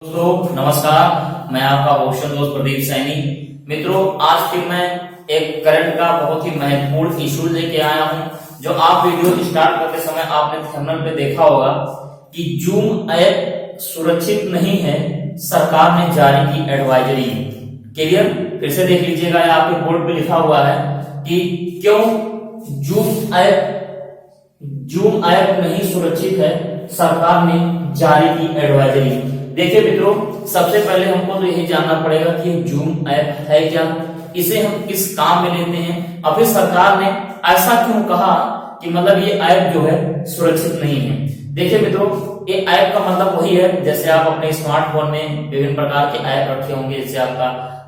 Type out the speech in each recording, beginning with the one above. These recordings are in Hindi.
दोस्तों नमस्कार, मैं आपका भूषण दोस्त प्रदीप सैनी। मित्रों, आज फिर मैं एक करंट का बहुत ही महत्वपूर्ण इशू लेके आया हूं। जो आप वीडियो स्टार्ट करते समय आपने थंबनेल पे देखा होगा कि जूम ऐप सुरक्षित नहीं है, सरकार ने जारी की एडवाइजरी। क्लियर? फिर से देख लीजिएगा, आपके बोर्ड पे लिखा हुआ है कि क्यों जूम ऐप नहीं सुरक्षित है, सरकार ने जारी की एडवाइजरी। देखिए मित्रों, सबसे पहले हमको तो यही जानना पड़ेगा कि जूम ऐप है क्या, इसे हम किस काम में लेते हैं, और फिर सरकार ने ऐसा क्यों कहा कि मतलब ये ऐप जो है सुरक्षित नहीं है। देखिए मित्रों, ये ऐप का मतलब वही है, जैसे आप अपने स्मार्टफोन में विभिन्न प्रकार के ऐप रखे होंगे, जैसे आपका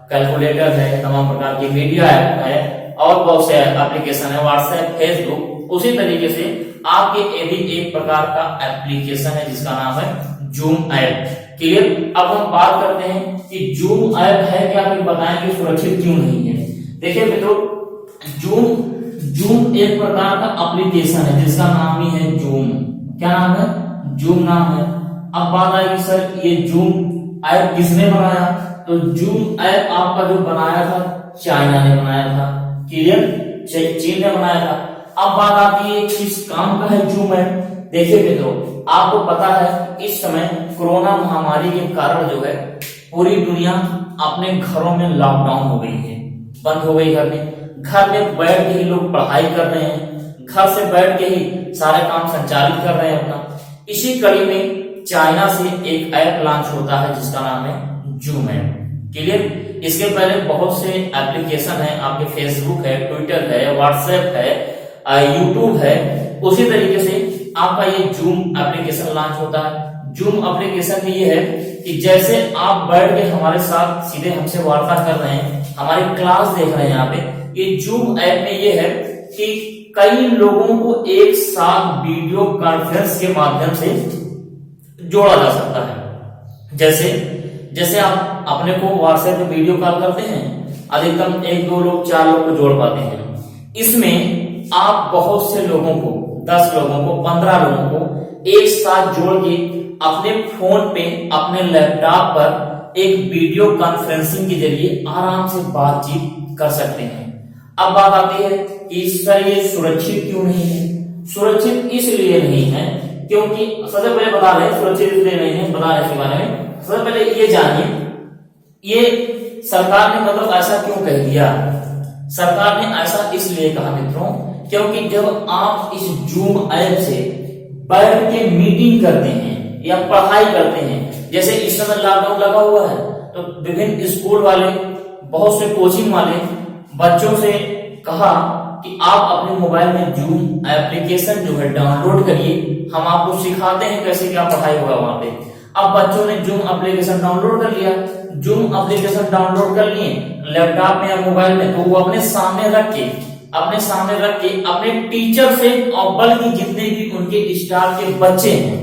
कैलकुलेटर है, तमाम प्रकार की मीडिया ऐप है और बहुत से एप्लीकेशन है, व्हाट्सएप, फेसबुक। उसी तरीके से आपके ये भी एक प्रकार का एप्लीकेशन है जिसका नाम है जूम ऐप। क्लियर? अब हम बात करते हैं कि जूम ऐप है क्या, फिर बताएंगे सुरक्षित क्यों नहीं है। देखिए मित्रों, जूम एक प्रकार का एप्लीकेशन है जिसका नाम ही है जूम। क्या नाम है? जूम नाम है। अब बात आएगी सर ये जूम ऐप किसने बनाया, तो जूम ऐप आपका जो बनाया था चाइना ने बनाया था। क्लियर? चीन ने बनाया था। अब बात आती है किस काम का है जूम ऐप। देखिए मित्रों, आपको पता है इस समय कोरोना महामारी के कारण जो है पूरी दुनिया अपने घरों में लॉकडाउन हो गई है, बंद हो गई। घर में बैठ के ही लोग पढ़ाई कर रहे हैं, घर से बैठ के ही सारे काम संचालित कर रहे हैं अपना। इसी कड़ी में चाइना से एक ऐप लॉन्च होता है जिसका नाम है जूम ऐप। क्लियर? इसके पहले बहुत से एप्लीकेशन है, आपके फेसबुक है, ट्विटर है, व्हाट्सएप है, यूट्यूब है। उसी तरीके से आपका ये जूम एप्लीकेशन लॉन्च होता है। जूम एप्लीकेशन में ये है कि जैसे आप बैठ के हमारे साथ सीधे हमसे वार्ता कर रहे हैं, हमारी क्लास देख रहे हैं यहाँ पे। ये जूम ऐप में ये है कि कई लोगों को एक साथ वीडियो कॉन्फ्रेंस के माध्यम से जोड़ा जा सकता है। जैसे आप अपने को व्हाट्सएप पे वीडियो कॉल करते हैं, अधिकतम 1, 2 लोग, 4 लोग को जोड़ पाते हैं। इसमें आप बहुत से लोगों को, 10 लोगों को, 15 लोगों को एक साथ जोड़ के अपने फोन पे, अपने लैपटॉप पर एक वीडियो कॉन्फ्रेंसिंग के जरिए आराम से बातचीत कर सकते हैं। अब बात आती है कि सर ये सुरक्षित क्यों नहीं है। सुरक्षित इसलिए नहीं है क्योंकि सबसे पहले बता रहे हैं सुरक्षित इसलिए नहीं है, बता रहे हैं इसके बारे में। सबसे पहले ये जानिए, ये सरकार ने मतलब ऐसा क्यों कह दिया। सरकार ने ऐसा इसलिए कहा मित्रों, क्योंकि जब आप इस जूम ऐप से बैठ के मीटिंग करते हैं या पढ़ाई करते हैं, जैसे इस समय लॉकडाउन लगा हुआ है तो विभिन्न स्कूल वाले, बहुत से कोचिंग वाले बच्चों से कहा कि आप अपने मोबाइल में जूम एप्लीकेशन जो है डाउनलोड करिए, हम आपको सिखाते हैं कैसे क्या पढ़ाई होगा वहां पे। अब बच्चों ने जूम एप्लीकेशन डाउनलोड कर लिया। जूम एप्लीकेशन डाउनलोड कर लिए लैपटॉप में या मोबाइल में, तो वो अपने सामने रख के अपने टीचर से और बल्कि जितने भी उनके स्टाफ के बच्चे हैं,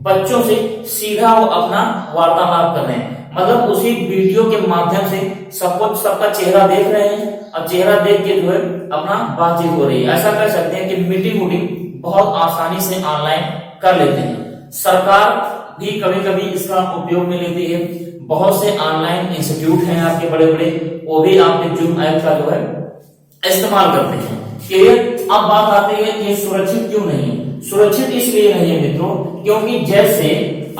बच्चों से सीधा वो अपना वार्तालाप कर रहे हैं। मतलब उसी वीडियो के माध्यम से सबका चेहरा देख रहे हैं और चेहरा देख के जो है अपना बातचीत हो रही है। ऐसा कर सकते हैं कि मीटिंग बहुत आसानी से ऑनलाइन कर लेते हैं। सरकार भी कभी कभी इसका उपयोग में लेती है। बहुत से ऑनलाइन इंस्टीट्यूट हैं आपके बड़े बड़े, वो भी आपके जूम ऐप का जो है इस्तेमाल करते हैं। क्लियर? अब बात आती है कि सुरक्षित क्यों नहीं है। सुरक्षित इसलिए नहीं है मित्रों क्योंकि जैसे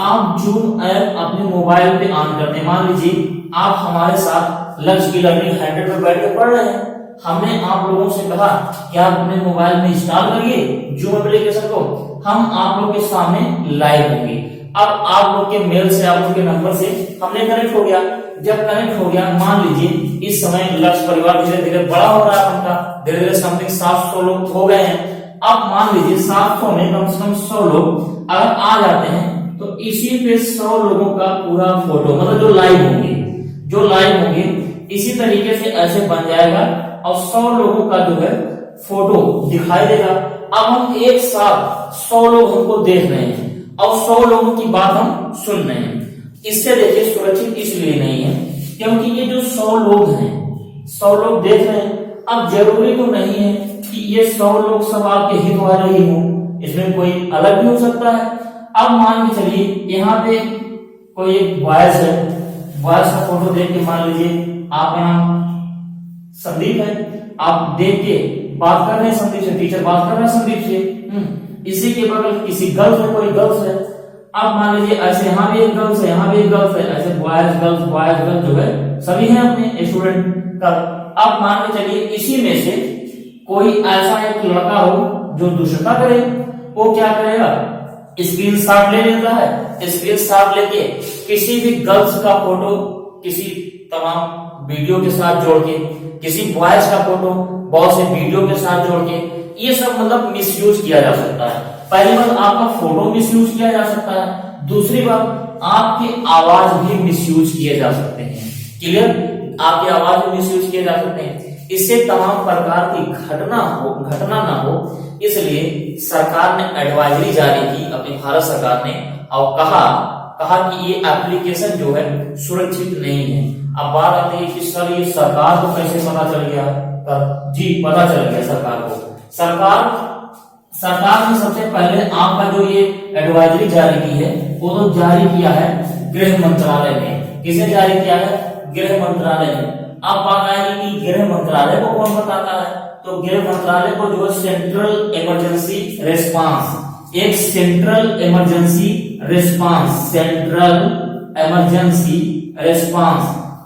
आप जूम ऐप अपने मोबाइल पे ऑन करते हैं, मान लीजिए आप हमारे साथ लंच की लर्निंग 100 पे बैठ के पढ़ रहे हैं, हमने आप लोगों से कहा कि आप अपने मोबाइल में इंस्टॉल करिए जूम एप्लीकेशन को, हम आप लोग के सामने लाइव होंगे। अब आप लोग के मेल से, आप लोग के नंबर से हमने कनेक्ट हो गया। जब कनेक्ट हो गया, मान लीजिए इस समय लक्ष्य परिवार धीरे धीरे बड़ा हो रहा है, उनका धीरे धीरे समथिंग 700 लोग हो गए हैं। अब मान लीजिए 700 में कम से कम 100 लोग अगर आ जाते हैं तो इसी पे 100 लोगों का पूरा फोटो, मतलब जो लाइव होंगे इसी तरीके से ऐसे बन जाएगा और 100 लोगों का जो है फोटो दिखाई देगा। अब हम एक साथ 100 लोग हमको देख रहे हैं और 100 लोगों की बात हम सुन रहे हैं। इससे देखिए सुरक्षित इसलिए नहीं है क्योंकि ये जो 100 लोग हैं, 100 लोग देख रहे हैं। अब जरूरी तो नहीं है कि ये 100 लोग सब आपके हित वाले ही हों, इसमें कोई अलग भी हो सकता है। अब मान के चलिए यहाँ पे कोई एक बॉयज है, बॉयज का फोटो देख के मान लीजिए आपका नाम संदीप है, आप देख के बात कर रहे हैं संदीप से, टीचर बात कर रहे हैं संदीप से। इसी के बगल किसी गर्ल्स है, कोई गर्ल्स है, अब मान लीजिए ऐसे यहाँ भी एक गर्ल्स है, यहाँ भी एक गर्ल्स है, ऐसे बॉयज गर्ल्स जो है सभी हैं अपने स्टूडेंट का। अब मान के चलिए इसी में से कोई ऐसा एक लड़का हो जो दुष्टता करे, वो क्या करेगा, स्क्रीनशॉट ले लेता है, स्क्रीनशॉट लेके किसी भी गर्ल्स का फोटो किसी तमाम वीडियो के साथ जोड़ के, किसी बॉयज का फोटो बहुत से वीडियो के साथ जोड़ के, ये सब मतलब मिसयूज किया जा सकता है। पहली बात आपका फोटो मिसयूज किया जा सकता है, दूसरी बात आपकी आवाज भी मिसयूज किए जा सकते हैं। क्लियर, आपकी आवाज भी मिसयूज किए जा सकते हैं। इससे तमाम प्रकार की घटना ना हो, इसलिए सरकार ने एडवाइजरी जारी की, अपनी भारत सरकार ने, और कहा कि ये एप्लीकेशन जो है सुरक्षित नहीं है। अब बात आती है कि सर ये सरकार को कैसे पता चल गया? जी पता चल गया सरकार को। सरकार ने सबसे पहले आपका जो ये एडवाइजरी जारी की है वो तो जारी किया है गृह मंत्रालय ने। किसने जारी किया है? गृह मंत्रालय ने। अब बात आएगी कि गृह मंत्रालय को कौन बताता है, तो गृह मंत्रालय को जो सेंट्रल इमरजेंसी रिस्पांस, एक सेंट्रल इमरजेंसी रिस्पांस,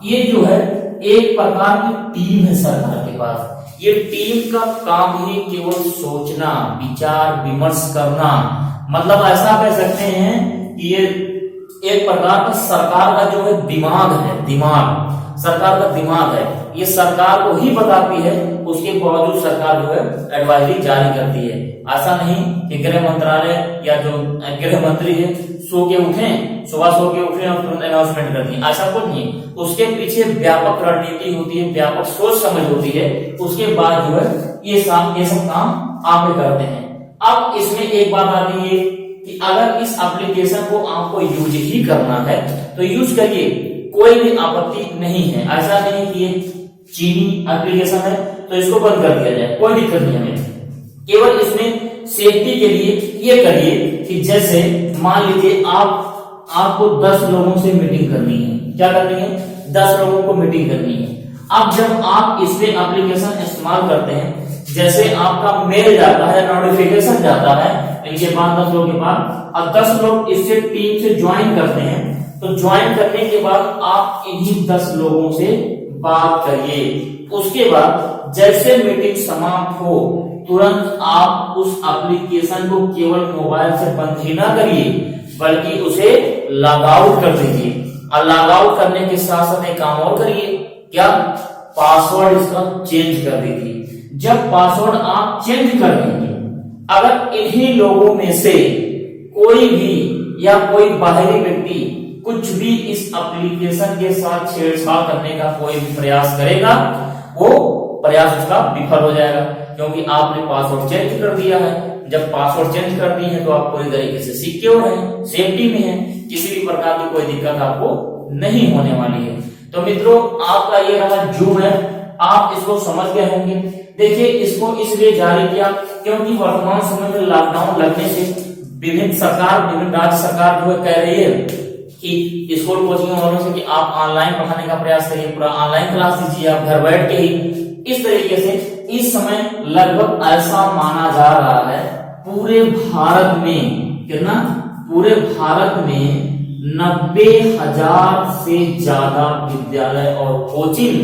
ये जो है एक प्रकार की टीम है सरकार के पास। ये टीम का काम ही केवल सोचना, विचार विमर्श करना, मतलब ऐसा कह सकते हैं कि ये एक प्रकार का सरकार का जो है दिमाग सरकार का दिमाग है। ये सरकार को ही बताती है, उसके बावजूद सरकार जो है एडवाइजरी जारी करती है। ऐसा नहीं कि गृह मंत्रालय या जो गृह मंत्री है सुबह सो के उठे और तुरंत अनाउंसमेंट करती है, ऐसा कुछ नहीं। उसके पीछे व्यापक रणनीति होती है, व्यापक सोच समझ होती है, उसके बाद जो है ये सब काम आप करते हैं। अब इसमें एक बात आती है कि अगर इस एप्लीकेशन को आपको यूज ही करना है तो यूज करिए, कोई भी आपत्ति नहीं है। ऐसा नहीं कि ये चीनी एप्लीकेशन है तो इसको बंद कर दिया जाए, कोई दिक्कत नहीं है। केवल इसमें सेफ्टी के लिए ये करिए कि जैसे मान लीजिए आपको 10 लोगों से मीटिंग करनी है। क्या करनी है? 10 लोगों को मीटिंग करनी है। अब जब आप इस पे एप्लीकेशन इस्तेमाल करते हैं, जैसे आपका मेल जाता है, नोटिफिकेशन जाता है इनके बाद 10 लोगों के बाद, अब 10 लोग इससे टीम से ज्वाइन करते हैं, तो ज्वाइन करने के बाद आप इन्हीं 10 लोगों से बात करिए। उसके बाद जैसे मीटिंग समाप्त हो तुरंत आप उस एप्लीकेशन को केवल मोबाइल से बंद ही ना करिए, बल्कि उसे लॉग आउट कर दीजिए। और लॉग आउट करने के साथ साथ एक काम और करिए, क्या? पासवर्ड इसका चेंज कर दीजिए। जब पासवर्ड आप चेंज कर देंगे, अगर इन्हीं लोगों में से कोई भी या कोई बाहरी व्यक्ति कुछ भी इस एप्लीकेशन के साथ छेड़छाड़ करने का कोई भी प्रयास करेगा, वो प्रयास उसका विफल हो जाएगा, क्योंकि आपने पासवर्ड चेंज कर दिया है। जब पासवर्ड चेंज कर दी है तो आप पूरी तरीके से सिक्योर है, सेफ्टी में है, किसी भी प्रकार की कोई दिक्कत आपको नहीं होने वाली है। तो मित्रों, आपका ये रहा जूम है, आप इसको समझ गए होंगे। देखिए, इसको इसलिए जारी किया क्योंकि वर्तमान समय में लॉकडाउन लगने से विभिन्न राज्य सरकार जो है कह रही है कि स्कूल कोचिंग वालों से कि आप ऑनलाइन पढ़ाने का प्रयास करिए, पूरा ऑनलाइन क्लास दीजिए आप घर बैठ के ही। इस तरीके से इस समय लगभग ऐसा माना जा रहा है पूरे भारत में, कितना? पूरे भारत में 90,000 से ज्यादा विद्यालय और कोचिंग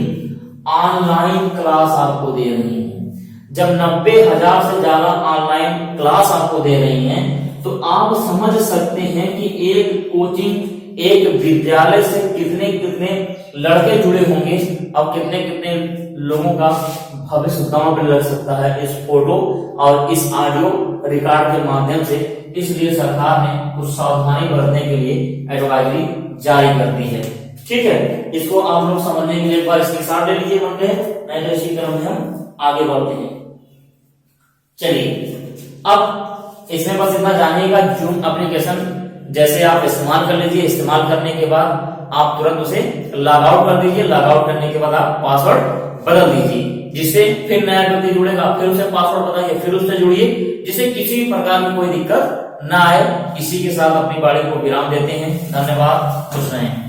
ऑनलाइन क्लास आपको दे रही हैं। जब 90,000 से ज्यादा ऑनलाइन क्लास आपको दे रही हैं, तो आप समझ सकते हैं कि एक कोचिंग, एक विद्यालय से कितने कितने लड़के जुड़े होंगे और कितने कितने लोगों का भविष्य दांव पे लग सकता है इस फोटो और इस ऑडियो रिकॉर्ड के माध्यम से। इसलिए सरकार ने कुछ सावधानी बरतने के लिए एडवाइजरी जारी कर दी है। ठीक है, इसको आप लोग समझने के लिए एक बार स्क्रीनशॉट ले लीजिए बनते हैं, नहीं तो इसी क्रम में हम आगे बढ़ते हैं। चलिए, अब इसमें बस इतना जानिएगा, जूम एप्लीकेशन जैसे आप इस्तेमाल कर लीजिए, इस्तेमाल करने के बाद आप तुरंत उसे लॉग आउट कर दीजिए। लॉग आउट करने के बाद आप पासवर्ड बदल दीजिए, जिससे फिर नया व्यक्ति जुड़ेगा, फिर उसे पासवर्ड बताइए, फिर उससे जुड़िए, जिससे किसी भी प्रकार की कोई दिक्कत ना आए, इसी के साथ अपनी वाणी को विराम देते हैं। धन्यवाद, खुश रहें।